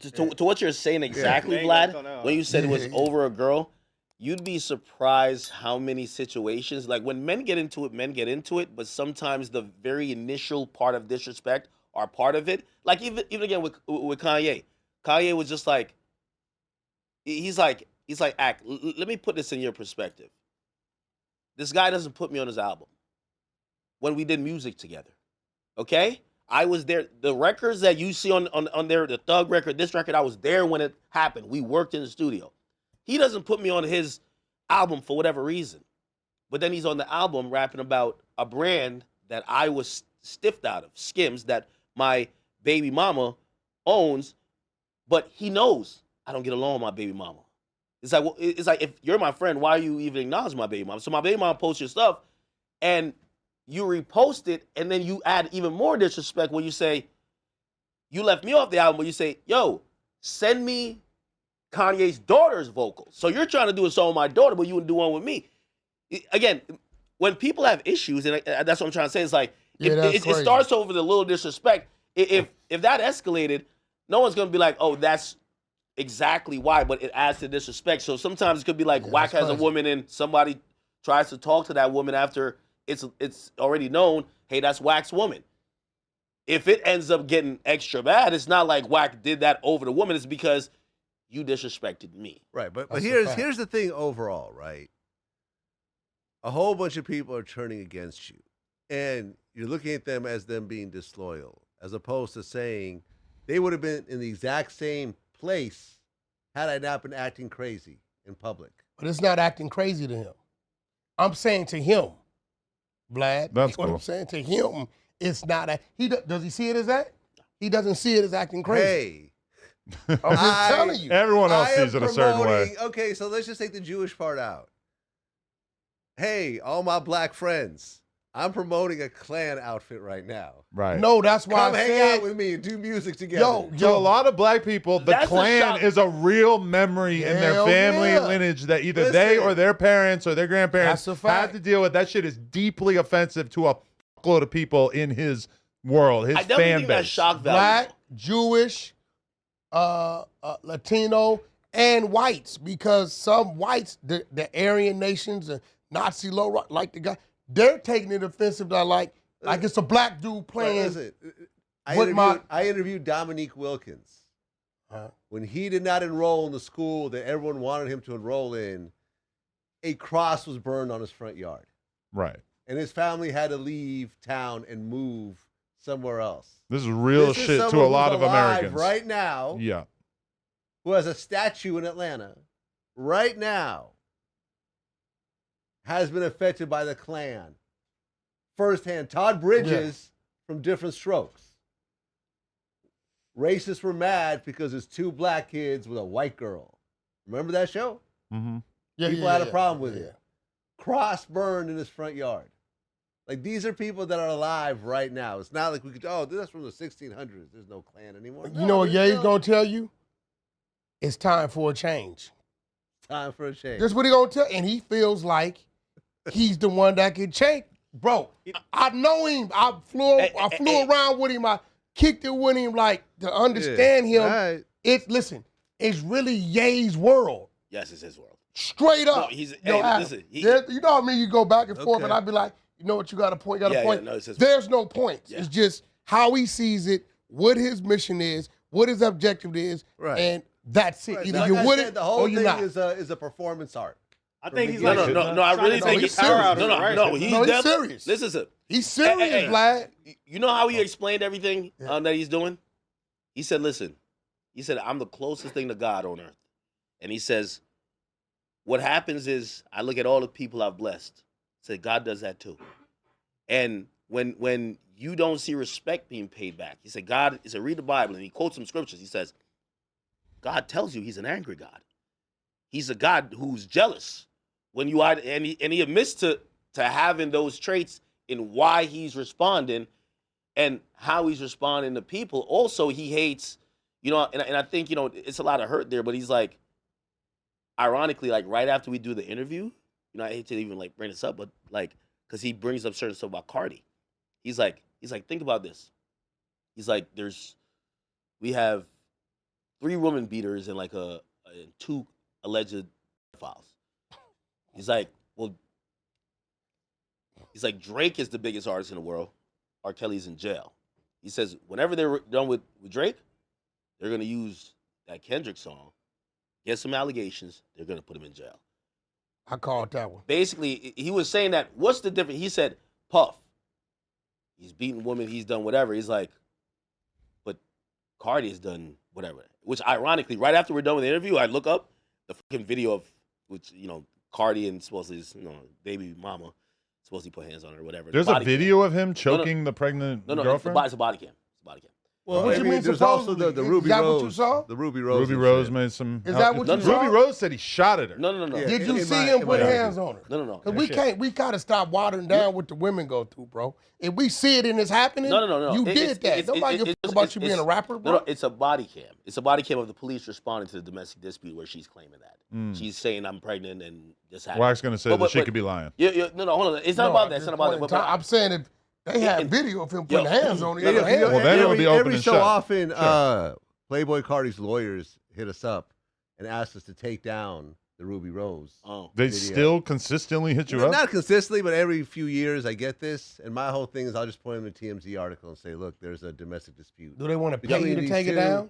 To what you're saying exactly, Vlad, when you said it was over a girl, you'd be surprised how many situations, like when men get into it, but sometimes the very initial part of disrespect are part of it. Like even again with Kanye. Kanye was just like, he's like, act. Let me put this in your perspective. This guy doesn't put me on his album when we did music together. Okay? I was there. The records that you see on there, the Thug record, this record, I was there when it happened. We worked in the studio. He doesn't put me on his album for whatever reason. But then he's on the album rapping about a brand that I was stiffed out of, Skims, that my baby mama owns, but he knows I don't get along with my baby mama. It's like, well, it's like, if you're my friend, why are you even acknowledging my baby mama? So my baby mama posts your stuff, and you repost it, and then you add even more disrespect when you say, you left me off the album, when you say, yo, send me Kanye's daughter's vocals. So you're trying to do a song with my daughter, but you wouldn't do one with me. Again, when people have issues, and that's what I'm trying to say, it's like, it starts over the little disrespect. If that escalated, no one's going to be like, oh, that's exactly why, but it adds to disrespect. So sometimes it could be like, Wack has a woman and somebody tries to talk to that woman after it's already known, hey, that's Wack's woman. If it ends up getting extra bad, it's not like Wack did that over the woman. It's because you disrespected me. Right, but here's the thing overall, right? A whole bunch of people are turning against you, and you're looking at them as them being disloyal, as opposed to saying they would have been in the exact same place had I not been acting crazy in public. But it's not acting crazy to him. I'm saying to him, Vlad. That's what cool. I'm saying to him, it's not. Does he see it as that? He doesn't see it as acting crazy. Hey, I'm just telling you. Everyone else sees it a certain way. Okay, so let's just take the Jewish part out. Hey, all my black friends, I'm promoting a Klan outfit right now. Right. No, that's why Come hang out with me and do music together. To a lot of black people, the Klan is a real memory in their family lineage that either they or their parents or their grandparents had to deal with. That shit is deeply offensive to a fuckload of people in his world, his fan base. Black, Jewish, Latino, and whites, because some whites, the Aryan nations, Nazi low, like the guy, they're taking it offensive. That like it's a black dude playing. I interviewed Dominique Wilkins. When he did not enroll in the school that everyone wanted him to enroll in, a cross was burned on his front yard. Right. And his family had to leave town and move somewhere else. This is real shit to a lot of Americans right now. Yeah. Who has a statue in Atlanta right now, has been affected by the Klan firsthand. Todd Bridges from Different Strokes. Racists were mad because it's two black kids with a white girl. Remember that show? Mm-hmm. People had a problem with it. Cross burned in his front yard. Like, these are people that are alive right now. It's not like we could, that's from the 1600s. There's no Klan anymore. You know what Ye's going to tell you? It's time for a change. Time for a change. That's what he going to tell. And he feels like he's the one that can change. Bro, I know him. I flew around with him. I kicked it with him, like, to understand him. Right. It's really Ye's world. Yes, it's his world. Straight up. No, listen. You know what I mean? You go back and forth, and I'd be like, you know what, you got a point, no, There's no points. It's just how he sees it, what his mission is, what his objective is, and that's it. Right. Either Like you're I with said, it the whole or you're thing not. is a performance art. I think he's No, I really think he's serious. He's serious. Listen, He's serious, Vlad. You know how he explained everything that he's doing? He said, listen, I'm the closest thing to God on earth. And he says, what happens is I look at all the people I've blessed. Said God does that too. And when you don't see respect being paid back, he said, read the Bible, and he quotes some scriptures. He says, God tells you he's an angry God. He's a God who's jealous. When you are, and he admits to having those traits in why he's responding and how he's responding to people. Also, he hates, and I think, it's a lot of hurt there, but he's like, ironically, like right after we do the interview, I hate to even like bring this up, but like, because he brings up certain stuff about Cardi. He's like, think about this. He's like, we have 3 woman beaters and like and 2 alleged pedophiles. He's like, well, he's like, Drake is the biggest artist in the world. R. Kelly's in jail. He says whenever they're done with Drake, they're gonna use that Kendrick song, get some allegations, they're gonna put him in jail. I called that one. Basically, he was saying that, what's the difference? He said, Puff, he's beaten women, he's done whatever. He's like, but Cardi has done whatever. Which, ironically, right after we're done with the interview, I look up the fucking video of, which, Cardi and supposedly his, baby mama, supposedly put hands on her or whatever. There's a video of him choking the pregnant girlfriend? It's a body cam. It's a body cam. Well, what you mean there's also the Ruby Is that Rose. what you saw? The Ruby Rose. Ruby Rose made some. Is that what you saw? Ruby Rose said he shot at her. No. Yeah. Did you in see my- him in put my hands on her? No. Cause we gotta stop watering down what the women go through, bro. If we see it and it's happening, No. you did that. Nobody give a fuck about you being a rapper, bro. No, it's a body cam. It's a body cam of the police responding to the domestic dispute where she's claiming that. She's saying I'm pregnant and this happened. Wax gonna say that she could be lying. Yeah, no, hold on. It's not about that. It's not about that. But I'm saying if they had video of him putting hands on her. Well, then it would be open every and so shut. often, Sure. Playboy Cardi's lawyers hit us up and asked us to take down the Ruby Rose. Oh. They video. still consistently hit you up? Not consistently, but every few years I get this. And my whole thing is I'll just point them to TMZ article and say, look, there's a domestic dispute. Do they want to pay Between you to these take it two- down?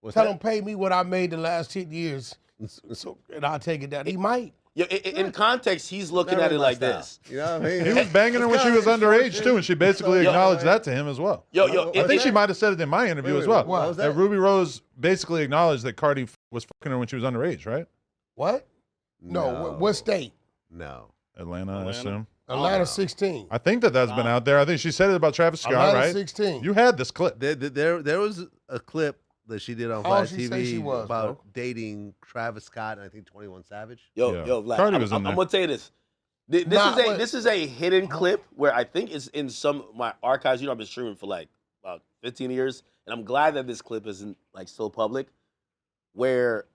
What's Tell that? him pay me what I made the last 10 years, and I'll take it down. He might. Yeah, in context, he's looking Never at it my like style. this. You know what I mean? He was banging her when she was underage too, and she basically acknowledged that to him as well. Yo, I think she might have said it in my interview Wait, as well. what was That that? Ruby Rose basically acknowledged that Cardi was fucking her when she was underage, right? What? No. What state? No. Atlanta, I assume. Atlanta 16. I think that's been out there. I think she said it about Travis Scott, Atlanta right? 16. You had this clip. There was a clip that she did on Oh, Flash she said she TV was, about bro. dating Travis Scott and I think 21 Savage. Yo, Yeah. Vlad, Cardi was in I'm there. gonna tell you this. This is a hidden clip where I think it's in some of my archives. I've been streaming for like about 15 years, and I'm glad that this clip isn't like still public. Where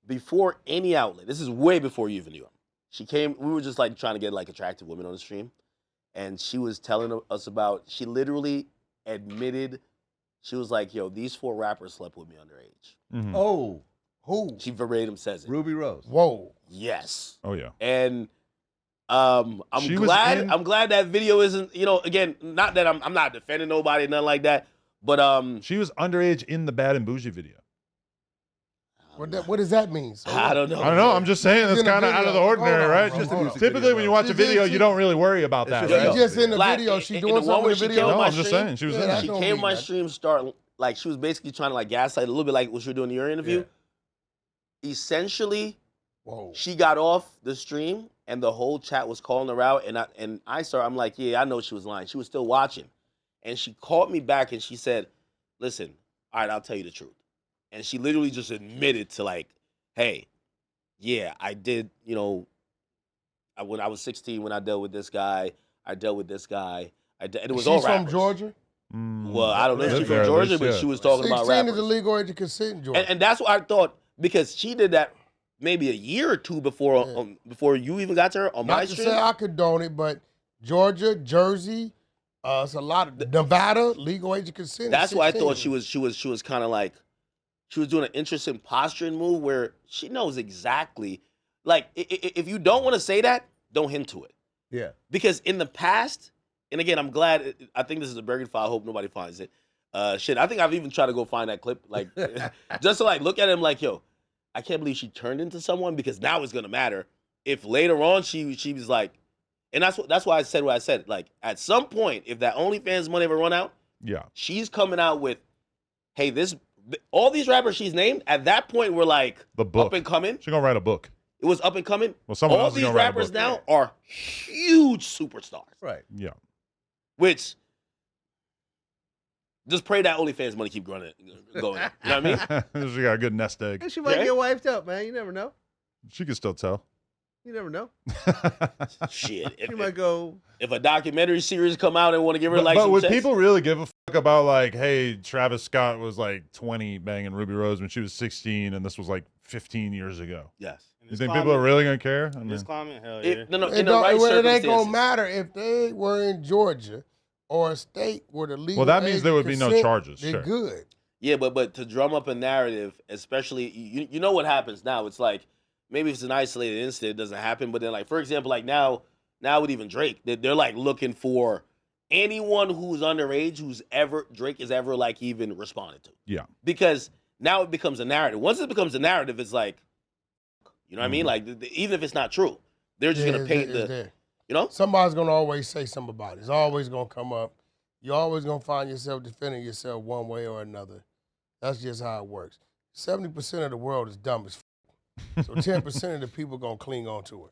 before any outlet, this is way before you even knew him. She came. We were just like trying to get like attractive women on the stream, and she was telling us about. She literally admitted. She was like, "Yo, these 4 rappers slept with me underage." Mhm. Oh, Who? She verbatim says it. Ruby Rose. Whoa. Yes. Oh yeah. And I'm She was glad in- I'm glad that video isn't, again, not that I'm not defending nobody, nothing like that. But She was underage in the Bad and Bougie video. What does that mean? So I don't know. I don't know. I'm just saying that's in the kind of out of the video. ordinary, Hold on, right? bro, Just hold on. typically when you watch a She video, did- you don't really worry about It's that, just- right? She's just in the Black, video. She in doing the one something where in the she video. came on No, my I'm just stream, saying she was Yeah, in that there. She don't came on mean my nothing. stream, like she was basically trying to like gaslight a little bit like what you were doing in your interview. Essentially, Whoa. she got off the stream and the whole chat was calling her out, and I'm like, yeah, I know she was lying. She was still watching, and she called me back and she said, listen, all right, I'll tell you the truth. And she literally just admitted to like, hey, yeah, I did, when I was 16, when I dealt with this guy, and it was all She's from rappers. Georgia? Well, I don't know if Live she's there, from at Georgia, least, but yeah. she was talking 16 about rappers. is a legal age of consent in Georgia. And that's what I thought, because she did that maybe a year or two before before you even got to her on my Not to stream. say I condone it, but Georgia, Jersey, it's a lot of Nevada, legal age of consent. is That's why I 16. thought she was kind of like, she was doing an interesting posturing move where she knows exactly, like, if you don't want to say that, don't hint to it. Yeah. Because in the past, and again, I'm glad, I think this is a Bergen file, I hope nobody finds it. I think I've even tried to go find that clip, like, just to like look at him like, yo, I can't believe she turned into someone, because now it's gonna matter if later on she was like, and that's why I said what I said. Like, at some point, if that OnlyFans money ever run out, Yeah. she's coming out with, hey, all these rappers she's named at that point were like The book. up and coming. She's gonna write a book. It was up and coming. Well, someone All else is these gonna write a rappers book. now are huge superstars. Right. Yeah. Which, just pray that OnlyFans money keep going. You know what I mean? She got a good nest egg. And she might Yeah. get wiped up, man. You never know. She can still tell. You never know. Shit. She might go. If a documentary series come out and want to give her like but some would checks, people really give a fuck about like, hey, Travis Scott was like 20 banging Ruby Rose when she was 16, and this was like 15 years ago? yes. You think people are really gonna care? I In mean, this climate, hell yeah. No, It, in the right it ain't circumstances. gonna matter if they were in Georgia or a state where the legal well, that means age there of would be no consent, charges. They're Sure. good. Yeah, but to drum up a narrative, especially you know what happens now. It's like maybe if it's an isolated incident, it doesn't happen. But then, like for example, like now with even Drake, they're like looking for anyone who's underage Drake has ever like even responded to. Yeah. Because now it becomes a narrative. Once it becomes a narrative, it's like, you know what I mean? Like even if it's not true, they're just gonna paint you know. Somebody's gonna always say something about it. It's always gonna come up. You're always gonna find yourself defending yourself one way or another. That's just how it works. 70% of the world is dumb as f***. So 10% of the people gonna cling on to it.